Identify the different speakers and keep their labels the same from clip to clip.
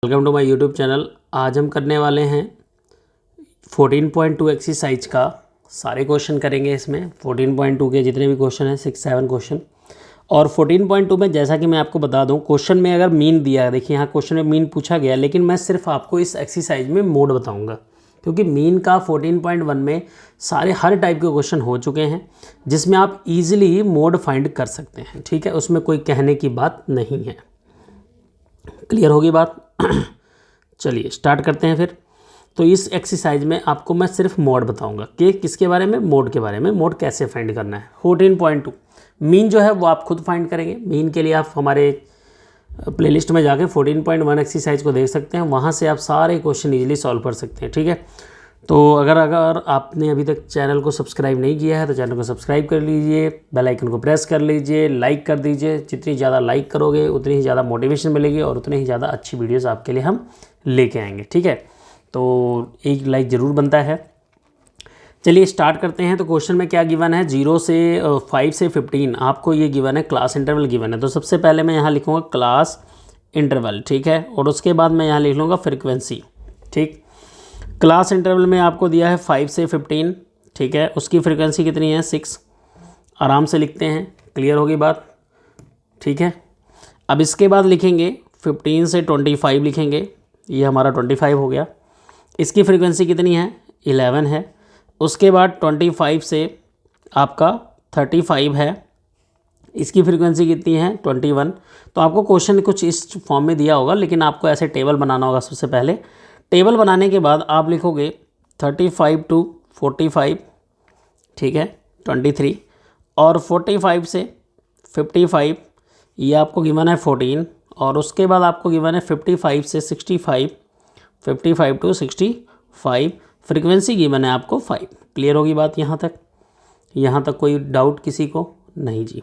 Speaker 1: Welcome to my YouTube channel. आज हम करने वाले हैं 14.2 एक्सरसाइज का सारे क्वेश्चन करेंगे। इसमें 14.2 के जितने भी क्वेश्चन हैं 6-7 क्वेश्चन। और 14.2 में जैसा कि मैं आपको बता दूं, क्वेश्चन में अगर मीन दिया है, देखिए यहाँ क्वेश्चन में मीन पूछा गया, लेकिन मैं सिर्फ आपको इस एक्सरसाइज में मोड बताऊँगा, क्योंकि मीन का 14.1 में सारे हर टाइप के क्वेश्चन हो चुके हैं जिसमें आप ईजिली मोड फाइंड कर सकते हैं। ठीक है, उसमें कोई कहने की बात नहीं है। क्लियर होगी बात? चलिए स्टार्ट करते हैं फिर। तो इस एक्सरसाइज में आपको मैं सिर्फ मोड बताऊंगा कि किसके बारे में, मोड के बारे में, मोड कैसे फाइंड करना है। 14.2 मीन जो है वो आप खुद फाइंड करेंगे। मीन के लिए आप हमारे प्लेलिस्ट में जाके 14.1 एक्सरसाइज को देख सकते हैं, वहाँ से आप सारे क्वेश्चन ईजिली सॉल्व कर सकते हैं। ठीक है, तो अगर आपने अभी तक चैनल को सब्सक्राइब नहीं किया है तो चैनल को सब्सक्राइब कर लीजिए, बेल आइकन को प्रेस कर लीजिए, लाइक कर दीजिए। जितनी ज़्यादा लाइक करोगे उतनी ही ज़्यादा मोटिवेशन मिलेगी और उतनी ही ज़्यादा अच्छी वीडियोस आपके लिए हम लेके आएंगे। ठीक है, तो एक लाइक ज़रूर बनता है। चलिए स्टार्ट करते हैं। तो क्वेश्चन में क्या गिवन है, 0 से 5 से 15 आपको ये गिवन है, क्लास इंटरवल गिवन है। तो सबसे पहले मैं यहाँ लिखूँगा क्लास इंटरवल। ठीक है, और उसके बाद मैं यहाँ लिख लूँगा फ्रिक्वेंसी। ठीक, क्लास इंटरवल में आपको दिया है 5 से 15। ठीक है, उसकी फ्रिक्वेंसी कितनी है, 6। आराम से लिखते हैं। क्लियर होगी बात? ठीक है, अब इसके बाद लिखेंगे 15 से 25 लिखेंगे, ये हमारा 25 हो गया। इसकी फ्रिक्वेंसी कितनी है, 11 है। उसके बाद 25 से आपका 35 है, इसकी फ्रिक्वेंसी कितनी है, 21। तो आपको क्वेश्चन कुछ इस फॉर्म में दिया होगा, लेकिन आपको ऐसे टेबल बनाना होगा। सबसे पहले टेबल बनाने के बाद आप लिखोगे 35 to 45, ठीक है, 23, और 45 से 55 ये आपको गिवन है 14, और उसके बाद आपको गिवन है 55 से 65, 55 to 65, फ्रीक्वेंसी गिवन है आपको 5। क्लियर होगी बात यहाँ तक? यहाँ तक कोई डाउट किसी को? नहीं जी।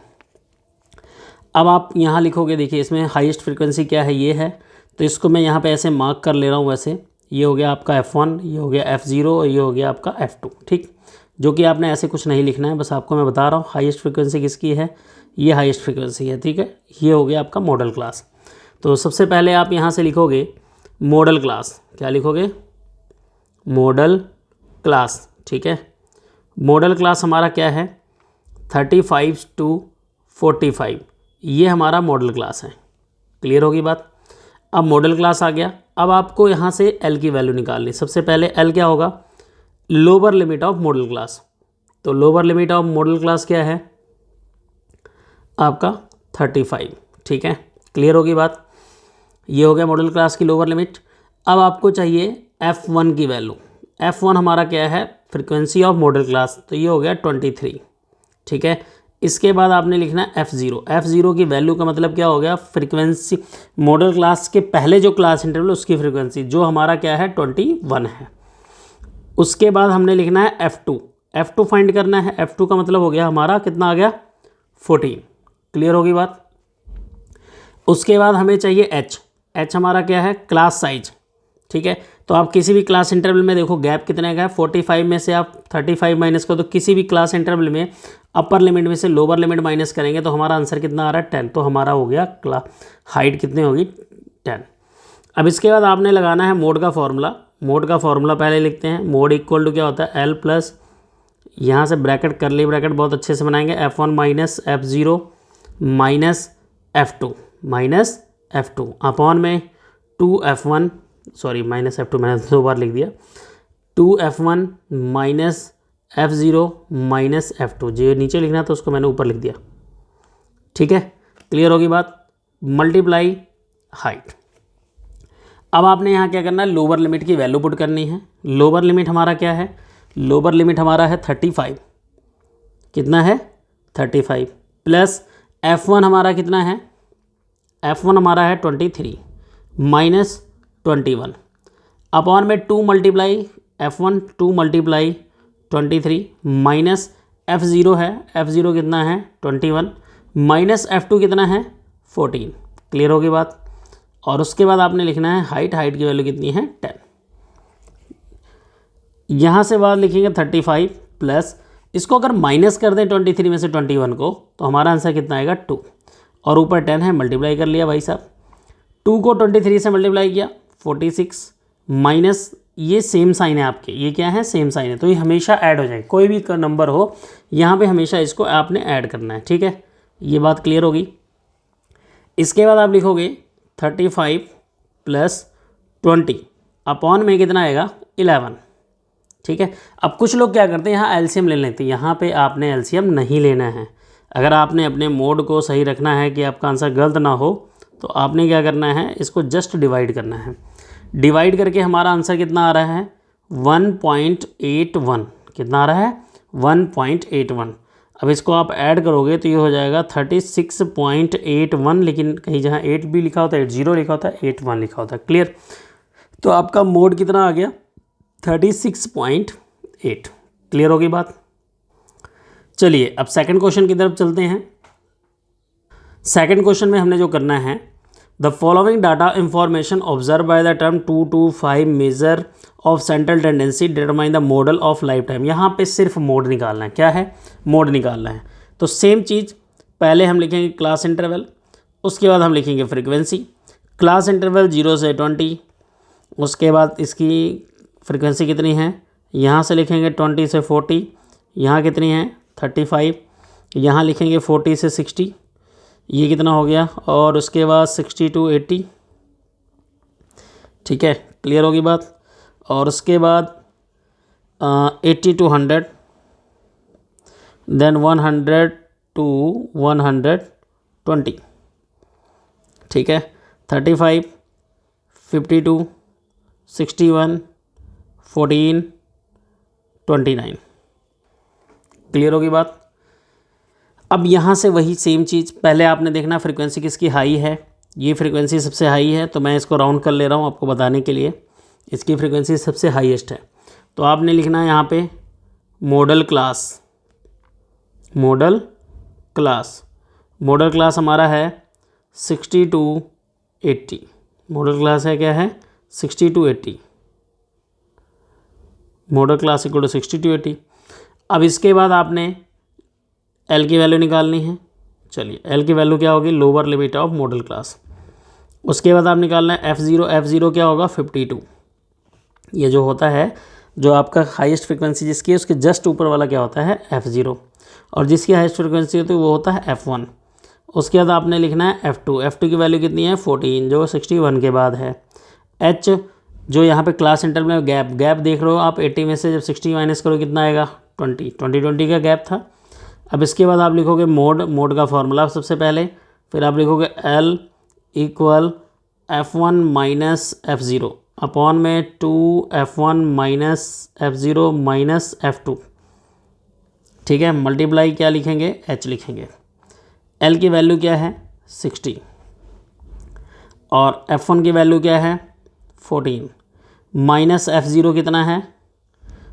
Speaker 1: अब आप यहाँ लिखोगे, देखिए इसमें हाईएस्ट फ्रीक्वेंसी क्या है, ये है। तो इसको मैं यहाँ पे ऐसे मार्क कर ले रहा हूँ। वैसे ये हो गया आपका F1, ये हो गया F0 और ये हो गया आपका F2। ठीक, जो कि आपने ऐसे कुछ नहीं लिखना है, बस आपको मैं बता रहा हूँ हाईएस्ट फ्रीक्वेंसी किसकी है, ये हाईएस्ट फ्रीक्वेंसी है। ठीक है, ये हो गया आपका मॉडल क्लास। तो सबसे पहले आप यहाँ से लिखोगे मॉडल क्लास। क्या लिखोगे? Model class. ठीक है, मॉडल क्लास हमारा क्या है, 35 to 45, ये हमारा मॉडल क्लास है। क्लियर होगी बात? अब मॉडल क्लास आ गया। अब आपको यहाँ से L की वैल्यू निकालनी। सबसे पहले L क्या होगा, lower limit of modal class. तो lower limit of modal class क्या है आपका, 35। ठीक है, क्लियर होगी बात? ये हो गया मॉडल क्लास की लोअर लिमिट। अब आपको चाहिए F1 की वैल्यू। F1 हमारा क्या है, फ्रिक्वेंसी ऑफ मॉडल क्लास, तो ये हो गया 23। ठीक है, इसके बाद आपने लिखना है F0। F0 की वैल्यू का मतलब क्या हो गया, फ्रीक्वेंसी मॉडल क्लास के पहले जो क्लास इंटरवल उसकी फ्रीक्वेंसी, जो हमारा क्या है 21 है। उसके बाद हमने लिखना है F2। F2 फाइंड करना है। F2 का मतलब हो गया हमारा कितना आ गया, 14। क्लियर होगी बात? उसके बाद हमें चाहिए H। H हमारा क्या है, क्लास साइज। ठीक है, तो आप किसी भी क्लास इंटरवल में देखो गैप कितने का है, 45 में से आप 35 माइनस करो, तो किसी भी क्लास इंटरवल में अपर लिमिट में से लोअर लिमिट माइनस करेंगे तो हमारा आंसर कितना आ रहा है, 10। तो हमारा हो गया हाइट कितनी होगी, 10। अब इसके बाद आपने लगाना है मोड का फॉर्मूला। मोड का फॉर्मूला पहले लिखते हैं। मोड इक्वल टू क्या होता है, L प्लस, यहाँ से ब्रैकेट करली ब्रैकेट बहुत अच्छे से बनाएंगे, F1 minus F0 minus F2 minus F2 upon में 2F1, सॉरी माइनस F2 मैंने 2 बार लिख दिया, 2F1 minus F0 minus F2। जो नीचे लिखना था उसको मैंने ऊपर लिख दिया। ठीक है, क्लियर होगी बात? Multiply height. अब आपने यहाँ क्या करना है, लोअर लिमिट की वैल्यू पुट करनी है। लोअर लिमिट हमारा क्या है, लोअर लिमिट हमारा है 35। कितना है, 35, प्लस F1 हमारा कितना है, F1 हमारा है 23 माइनस 21 अपॉन में 2 multiply F1, 2 multiply 23 minus F0 है, F0 कितना है 21 माइनस F2 कितना है 14। क्लियर होगी बात? और उसके बाद आपने लिखना है हाइट। हाइट की वैल्यू कितनी है, 10। यहाँ से बाद लिखेंगे 35 प्लस, इसको अगर माइनस कर दें 23 में से 21 को, तो हमारा आंसर कितना आएगा, 2, और ऊपर 10 है, मल्टीप्लाई कर लिया भाई साहब। 2 को 23 से मल्टीप्लाई किया, 46 माइनस ये सेम साइन है आपके, ये क्या है सेम साइन है, तो ये हमेशा ऐड हो जाए, कोई भी नंबर हो यहाँ पे हमेशा इसको आपने ऐड करना है, ठीक है। ये बात क्लियर होगी। इसके बाद आप लिखोगे 35 + 20 अपॉन में कितना आएगा 11, ठीक है। अब कुछ लोग क्या करते हैं यहाँ एलसीएम ले लेते हैं, यहाँ पे आपने एलसीएम नहीं लेना है। अगर आपने अपने मोड को सही रखना है कि आपका आंसर गलत ना हो, तो आपने क्या करना है, इसको जस्ट डिवाइड करना है। डिवाइड करके हमारा आंसर कितना आ रहा है 1.81, कितना आ रहा है 1.81। अब इसको आप ऐड करोगे तो ये हो जाएगा 36.81, लेकिन कहीं जहाँ 8 भी लिखा होता है 80 लिखा होता है 81 लिखा होता है, क्लियर। तो आपका मोड कितना आ गया 36.8, क्लियर होगी बात। चलिए अब सेकंड क्वेश्चन की तरफ चलते हैं। सेकंड क्वेश्चन में हमने जो करना है, the following data information observe by the term 225 measure of central tendency determine the model of life time. यहाँ पे सिर्फ मोड निकालना है, क्या है मोड निकालना है। तो सेम चीज़ पहले हम लिखेंगे क्लास इंटरवल, उसके बाद हम लिखेंगे फ्रीक्वेंसी। क्लास इंटरवल 0 से 20, उसके बाद इसकी फ्रीक्वेंसी कितनी है, यहाँ से लिखेंगे 20 से 40, यहाँ कितनी है 35, यहाँ लिखेंगे 40 से 60, ये कितना हो गया, और उसके बाद 60 to 80, ठीक है, क्लियर होगी बात। और उसके बाद 80 to 100, देन 100 to 120, ठीक है, 35, 52, 61, 14, 29, क्लियर होगी बात। अब यहाँ से वही सेम चीज़, पहले आपने देखना फ्रीक्वेंसी किसकी हाई है, ये फ्रीक्वेंसी सबसे हाई है, तो मैं इसको राउंड कर ले रहा हूँ आपको बताने के लिए, इसकी फ्रीक्वेंसी सबसे हाईएस्ट है। तो आपने लिखना है यहाँ पे मॉडल क्लास, मॉडल क्लास हमारा है 60 to 80, मॉडल क्लास है क्या है 60 to 80, model class equal to 60 to 80। अब इसके बाद आपने एल की वैल्यू निकालनी है। चलिए एल की वैल्यू क्या होगी, lower limit of modal class. उसके बाद आप निकालना है F0 क्या होगा 52, ये जो होता है जो आपका हाईएस्ट फ्रिक्वेंसी जिसकी है उसके जस्ट ऊपर वाला क्या होता है F0, और जिसकी हाईएस्ट फ्रिक्वेंसी होती है वो होता है F1। उसके बाद आपने लिखना है F2 की वैल्यू कितनी है 14, जो 61 के बाद है। H जो यहाँ पे क्लास इंटरवल में गैप देख रहे हो आप, 80 में से जब 60 माइनस करो कितना आएगा 20 का गैप था। अब इसके बाद आप लिखोगे मोड का फॉर्मूला सबसे पहले, फिर आप लिखोगे L equal F1 minus F0 upon में 2F1 minus F0 minus F2, ठीक है, मल्टीप्लाई क्या लिखेंगे H लिखेंगे। L की वैल्यू क्या है 60 और F1 की वैल्यू क्या है 14, माइनस F0 कितना है,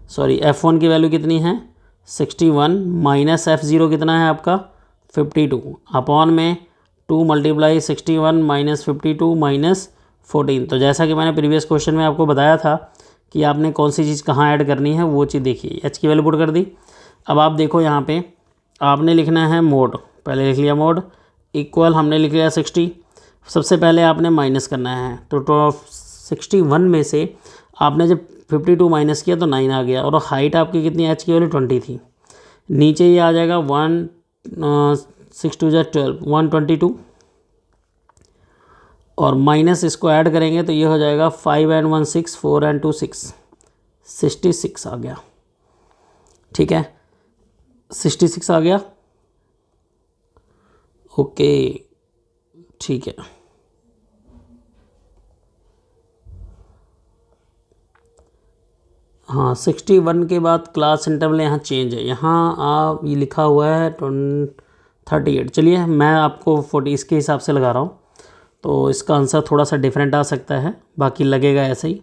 Speaker 1: सॉरी F1 की वैल्यू कितनी है 61, माइनस F0 कितना है आपका 52 अपॉन में 2 × 61 माइनस 52 माइनस 14। तो जैसा कि मैंने प्रीवियस क्वेश्चन में आपको बताया था कि आपने कौन सी चीज़ कहाँ ऐड करनी है, वो चीज़ देखिए। H की वैल्यू पुट कर दी। अब आप देखो यहाँ पे आपने लिखना है मोड, पहले लिख लिया मोड इक्वल, हमने लिख लिया 60। सबसे पहले आपने माइनस करना है, तो 61 में से आपने जब 52 माइनस किया तो 9 आ गया, और हाइट आपकी कितनी H की वैल्यू 20 थी। नीचे ये आ जाएगा 6 2 12 122, और माइनस इसको ऐड करेंगे तो ये हो जाएगा 5 and 1 6 4 and 2 6 66 आ गया, ठीक है 66 आ गया, ओके ठीक है। हाँ 61 के बाद क्लास इंटरवल यहाँ चेंज है, यहाँ आप ये लिखा हुआ है 38। चलिए मैं आपको 40 इसके हिसाब से लगा रहा हूँ, तो इसका आंसर थोड़ा सा डिफरेंट आ सकता है, बाकी लगेगा ऐसे ही।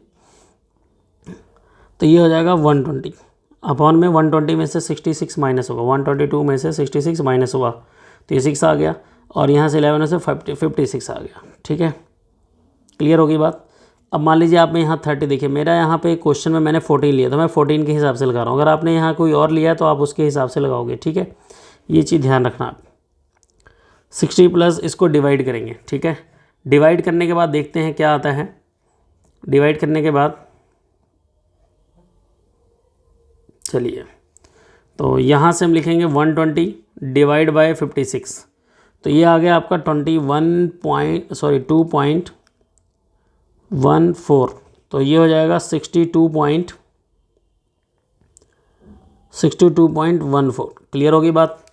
Speaker 1: तो ये हो जाएगा 120 अपॉन में 120 में से 66 माइनस होगा, 122 में से 66 माइनस हुआ तो ये 6 आ गया, और यहाँ से 11 में से 56 आ गया, ठीक है क्लियर होगी बात। अब मान लीजिए आप में यहाँ 30, देखिए मेरा यहाँ पे क्वेश्चन में मैंने 14 लिया, तो मैं 14 के हिसाब से लगा रहा हूँ। अगर आपने यहाँ कोई और लिया तो आप उसके हिसाब से लगाओगे, ठीक है ये चीज़ ध्यान रखना आप। 60 प्लस इसको डिवाइड करेंगे, ठीक है डिवाइड करने के बाद देखते हैं क्या आता है। डिवाइड करने के बाद चलिए, तो यहाँ से हम लिखेंगे 120 डिवाइड बाय 56, तो ये आ गया आपका 2.14, तो ये हो जाएगा 62.14। क्लियर होगी बात।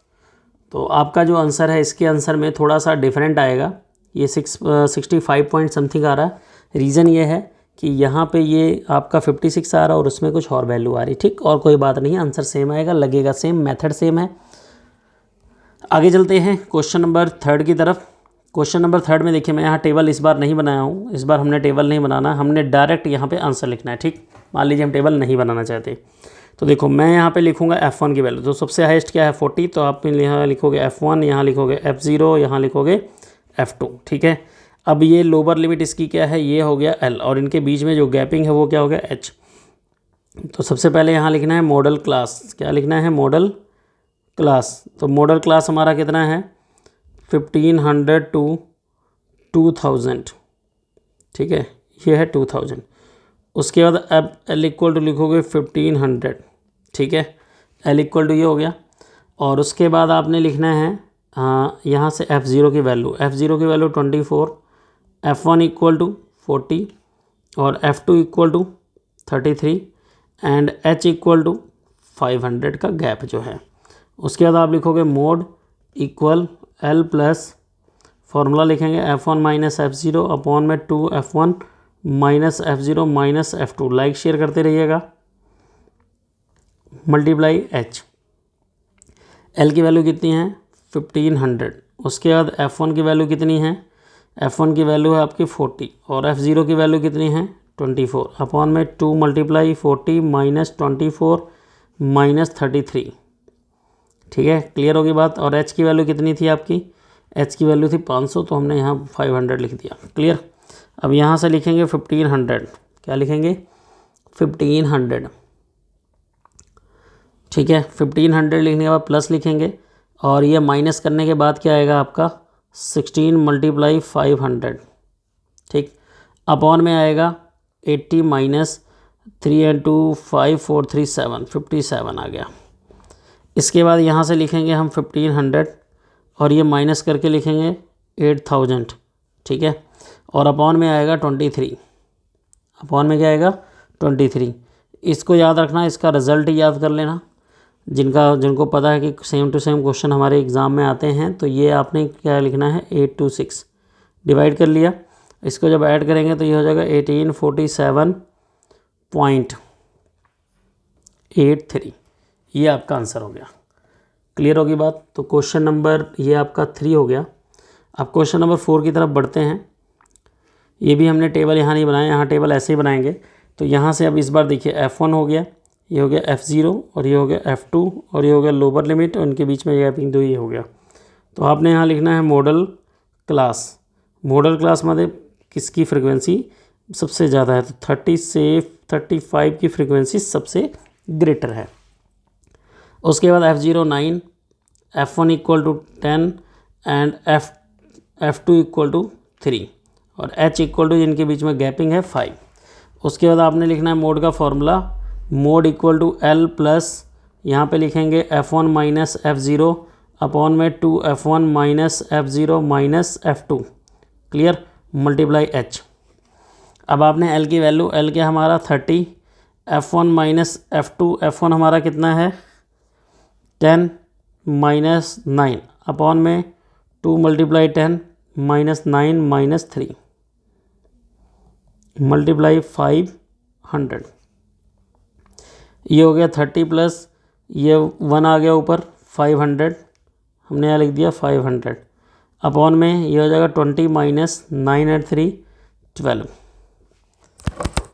Speaker 1: तो आपका जो आंसर है इसके आंसर में थोड़ा सा डिफरेंट आएगा, ये 65 पॉइंट समथिंग आ रहा है। रीज़न ये है कि यहाँ पे ये आपका 56 आ रहा है और उसमें कुछ और वैल्यू आ रही, ठीक, और कोई बात नहीं, आंसर सेम आएगा, लगेगा सेम, मेथड सेम है। आगे चलते हैं क्वेश्चन नंबर 3 की तरफ। क्वेश्चन नंबर 3 में देखिए, मैं यहाँ टेबल इस बार नहीं बनाया हूँ, इस बार हमने टेबल नहीं बनाना, हमने डायरेक्ट यहाँ पे आंसर लिखना है, ठीक। मान लीजिए हम टेबल नहीं बनाना चाहते, तो देखो मैं यहाँ पे लिखूँगा F1 की वैल्यू, तो सबसे हाईएस्ट क्या है 40, तो आप यहाँ लिखोगे F1, यहाँ लिखोगे F0, यहाँ लिखोगे F2, ठीक है। अब ये लोअर लिमिट इसकी क्या है, ये हो गया L, और इनके बीच में जो गैपिंग है वो क्या हो गया H। तो सबसे पहले यहाँ लिखना है मॉडल क्लास, क्या लिखना है, मॉडल क्लास। तो मॉडल क्लास हमारा कितना है 1500 टू 2000, ठीक है, ये है 2000। उसके बाद अब L इक्वल टू लिखोगे 1500, ठीक है, L इक्वल टू ये हो गया। और उसके बाद आपने लिखना है यहाँ से F0 की वैल्यू, F0 की वैल्यू 24, F1 इक्वल टू 40 और F2 equal to 33 and H equal to 500 का गैप जो है। उसके बाद आप लिखोगे mode equal L plus, formula लिखेंगे F1 माइनस F0 अपॉन में 2F1 minus F0 minus F2, like share करते रहिएगा, मल्टीप्लाई H। L की वैल्यू कितनी है 1500। उसके बाद F1 की वैल्यू कितनी है, F1 की वैल्यू है आपकी 40 और F0 की वैल्यू कितनी है 24 अपॉन में 2 मल्टीप्लाई 40 माइनस 24 माइनस 33, ठीक है, क्लियर होगी बात। और H की वैल्यू कितनी थी आपकी, H की वैल्यू थी 500, तो हमने यहाँ 500 लिख दिया, क्लियर। अब यहाँ से लिखेंगे 1500, क्या लिखेंगे 1500, ठीक है। 1500 लिखने के बाद प्लस लिखेंगे और ये माइनस करने के बाद क्या आएगा आपका 16 मल्टीप्लाई 500, ठीक, अपॉन में आएगा 80 माइनस 3 एंड 2 5 4 3 7, 57 आ गया। इसके बाद यहाँ से लिखेंगे हम 1500 और ये माइनस करके लिखेंगे 8000, ठीक है, और अपॉन में आएगा 23, अपॉन में क्या आएगा 23। इसको याद रखना, इसका रिज़ल्ट याद कर लेना, जिनको पता है कि सेम टू सेम क्वेश्चन हमारे एग्ज़ाम में आते हैं, तो ये आपने क्या लिखना है 826 डिवाइड कर लिया, इसको जब ऐड करेंगे तो ये हो जाएगा 1847.83, ये आपका आंसर हो गया। क्लियर होगी बात। तो क्वेश्चन नंबर ये आपका 3 हो गया। अब क्वेश्चन नंबर 4 की तरफ बढ़ते हैं। ये भी हमने टेबल यहाँ नहीं बनाया, यहाँ टेबल ऐसे ही बनाएंगे। तो यहाँ से अब इस बार देखिए F1 हो गया, ये हो गया F0 और ये हो गया F2 और ये हो गया लोअर लिमिट और उनके बीच में गैपिंग 2 ये हो गया। तो आपने यहाँ लिखना है मॉडल क्लास। मॉडल क्लास मतलब किसकी फ्रिक्वेंसी सबसे ज़्यादा है, तो 30 से 35 की फ्रिक्वेंसी सबसे ग्रेटर है। उसके बाद F0 9, F1 equal to 10 and F2 equal to 3 और H इक्वल टू जिनके बीच में गैपिंग है 5। उसके बाद आपने लिखना है मोड का फॉर्मूला, mode equal to L plus, यहाँ पे लिखेंगे F1 माइनस F0 अपॉन में 2F1 minus F0 minus F2, clear, multiply H। अब आपने L की वैल्यू, L क्या हमारा 30, F1 माइनस F2, F1 हमारा कितना है 10 माइनस 9 अपॉन में 2 मल्टीप्लाई 10 माइनस 9 माइनस 3 मल्टीप्लाई 500, ये हो गया 30 प्लस ये 1 आ गया ऊपर 500, हमने यहाँ लिख दिया 500 अपॉन में ये हो जाएगा 20 माइनस 9 एंड 3 12,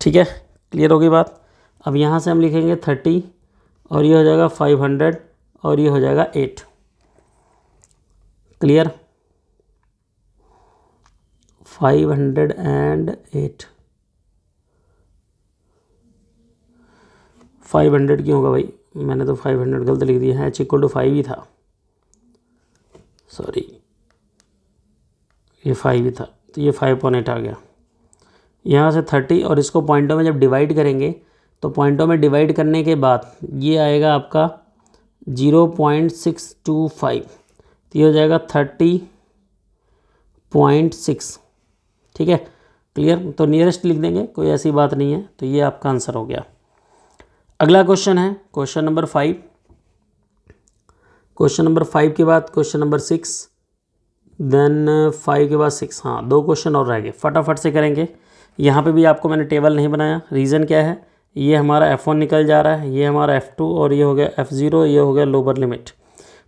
Speaker 1: ठीक है, क्लियर होगी बात। अब यहाँ से हम लिखेंगे 30 और ये हो जाएगा 500 और ये हो जाएगा 8, क्लियर, 508, 500 क्यों होगा भाई, मैंने तो 500 गलत लिख दिया है, H इक्वल टू 5 ही था, सॉरी ये 5 ही था, तो ये 5.8 आ गया, यहाँ से 30 और इसको पॉइंटों में जब डिवाइड करेंगे तो पॉइंटों में डिवाइड करने के बाद ये आएगा आपका 0.625, तो ये हो जाएगा 30.6। ठीक है, क्लियर। तो नियरेस्ट लिख देंगे, कोई ऐसी बात नहीं है। तो ये आपका आंसर हो गया। अगला क्वेश्चन है क्वेश्चन नंबर 5। क्वेश्चन नंबर 5 के बाद क्वेश्चन नंबर 6, देन 5 के बाद 6। हाँ, 2 क्वेश्चन और रह गए, फटाफट से करेंगे। यहाँ पे भी आपको मैंने टेबल नहीं बनाया, रीज़न क्या है, ये हमारा F1 निकल जा रहा है, ये हमारा F2 और ये हो गया F0, ये हो गया लोअर लिमिट।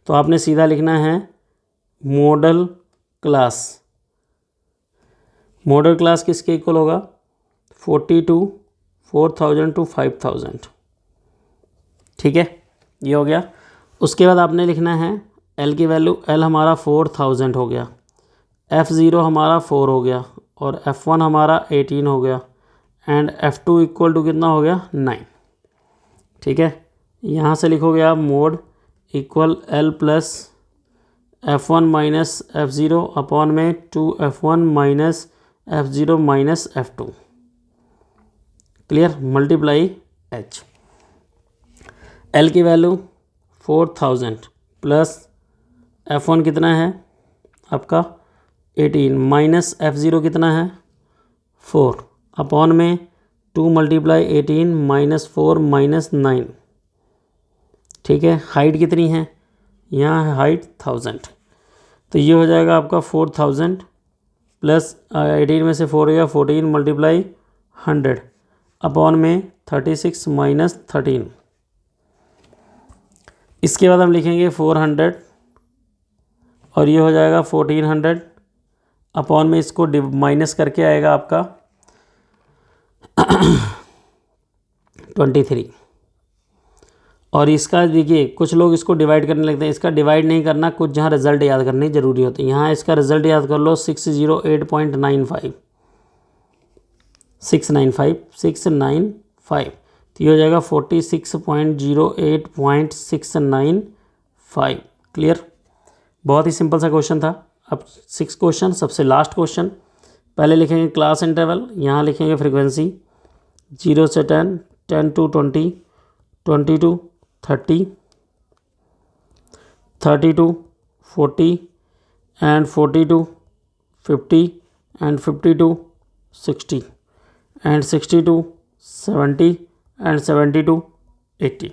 Speaker 1: तो आपने सीधा लिखना है मॉडल क्लास। मॉडल क्लास किसके इक्वल होगा, 42, 4000 to 5000। ठीक है, ये हो गया। उसके बाद आपने लिखना है L की वैल्यू, L हमारा 4000 हो गया, F0 हमारा 4 हो गया और F1 हमारा 18 हो गया एंड F2 इक्वल टू कितना हो गया, 9। ठीक है, यहाँ से लिखोगे आप mode equal L plus F1 minus F0 upon में 2F1 minus F0 minus F2, clear, multiply H। L की वैल्यू 4000 प्लस F1 कितना है आपका 18 माइनस F0 कितना है 4 अपॉन में 2 मल्टीप्लाई 18 माइनस 4 माइनस 9। ठीक है, हाइट कितनी है, यहाँ है हाइट 1000। तो ये हो जाएगा आपका 4000 प्लस 18 में से 4 गया 14 मल्टीप्लाई 100 अपॉन में 36 माइनस 13। इसके बाद हम लिखेंगे 400 और ये हो जाएगा 1400 अपॉन में इसको माइनस करके आएगा आपका 23। और इसका देखिए कुछ लोग इसको डिवाइड करने लगते हैं, इसका डिवाइड नहीं करना, कुछ जहाँ रिजल्ट याद करने जरूरी होती है। यहाँ इसका रिजल्ट याद कर लो 608.95, 695। तो ये हो जाएगा 46.08.695। क्लियर, बहुत ही सिंपल सा क्वेश्चन था। अब 6 क्वेश्चन, सबसे लास्ट क्वेश्चन। पहले लिखेंगे क्लास इंटरवल, यहाँ लिखेंगे फ्रीक्वेंसी 0 से 10, 10 to 20, 20 to 30, 30 to 40 and 40 to 50 and 50 to 60 and 60 to 70 and 70 to 80।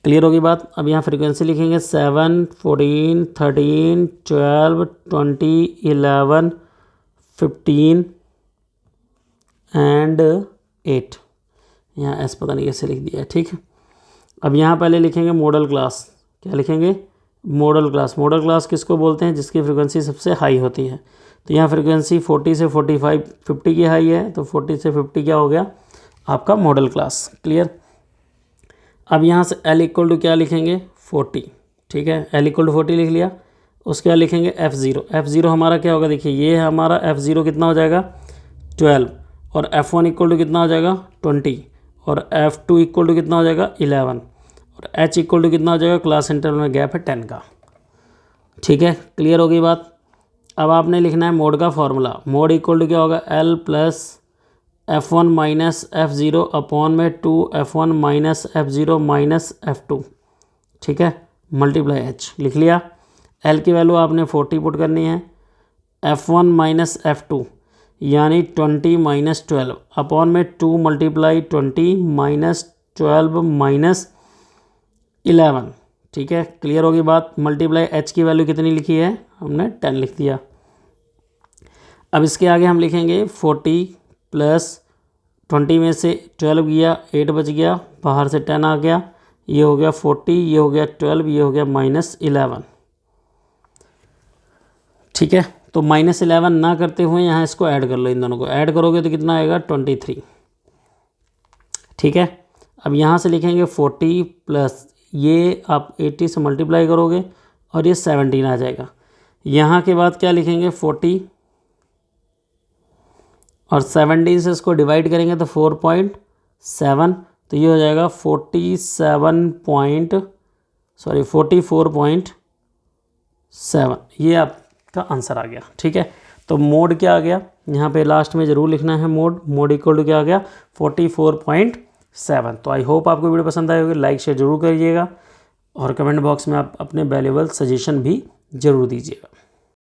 Speaker 1: Clear होगी बात। अब यहाँ फ्रीक्वेंसी लिखेंगे 7, 14, 13, 12, 20, 11, 15 एंड 8। यहाँ एस पता नहीं कैसे लिख दिया है। ठीक है, अब यहाँ पहले लिखेंगे मॉडल क्लास। क्या लिखेंगे, मॉडल क्लास। मॉडल क्लास किसको बोलते हैं, जिसकी फ्रीक्वेंसी सबसे हाई होती है। तो यहाँ फ्रीक्वेंसी 40 से 45, 50 की हाई है, तो 40 से 50 क्या हो गया आपका मॉडल क्लास। क्लियर। अब यहाँ से L इक्वल टू क्या लिखेंगे 40। ठीक है, L इक्वल टू 40 लिख लिया। उसके बाद लिखेंगे F0। F0 हमारा क्या होगा, देखिए ये हमारा F0 कितना हो जाएगा 12 और F1 इक्वल टू कितना हो जाएगा 20 और F2 इक्वल टू कितना हो जाएगा 11 और H इक्वल टू कितना हो जाएगा, क्लास इंटरवल में गैप है 10 का। ठीक है, क्लियर हो गई बात। अब आपने लिखना है मोड का फॉर्मूला। मोड इक्वल टू क्या होगा L plus F1 minus F0 upon में 2F1 minus F0 minus F2। ठीक है, मल्टीप्लाई H लिख लिया। L की वैल्यू आपने 40 पुट करनी है, F1 माइनस F2 यानी 20 माइनस 12 अपॉन में 2 मल्टीप्लाई 20 माइनस 12 माइनस 11। ठीक है, क्लियर होगी बात। मल्टीप्लाई H की वैल्यू कितनी लिखी है हमने 10 लिख दिया। अब इसके आगे हम लिखेंगे 40 प्लस 20 में से 12 गया 8 बच गया, बाहर से 10 आ गया, ये हो गया 40, ये हो गया 12, ये हो गया माइनस 11। ठीक है, तो माइनस 11 ना करते हुए यहाँ इसको ऐड कर लो, इन दोनों को ऐड करोगे तो कितना आएगा 23। ठीक है, अब यहाँ से लिखेंगे 40 प्लस ये आप 80 से मल्टीप्लाई करोगे और ये 17 आ जाएगा। यहाँ के बाद क्या लिखेंगे 40 और 17 से इसको डिवाइड करेंगे तो 4.7, तो ये हो जाएगा 44.7। ये आपका आंसर आ गया। ठीक है, तो मोड क्या आ गया, यहाँ पे लास्ट में ज़रूर लिखना है मोड इक्वल टू क्या आ गया 44.7। तो आई होप आपको वीडियो पसंद आई होगी, लाइक शेयर जरूर करिएगा और कमेंट बॉक्स में आप अपने वैल्यूएबल सजेशन भी ज़रूर दीजिएगा।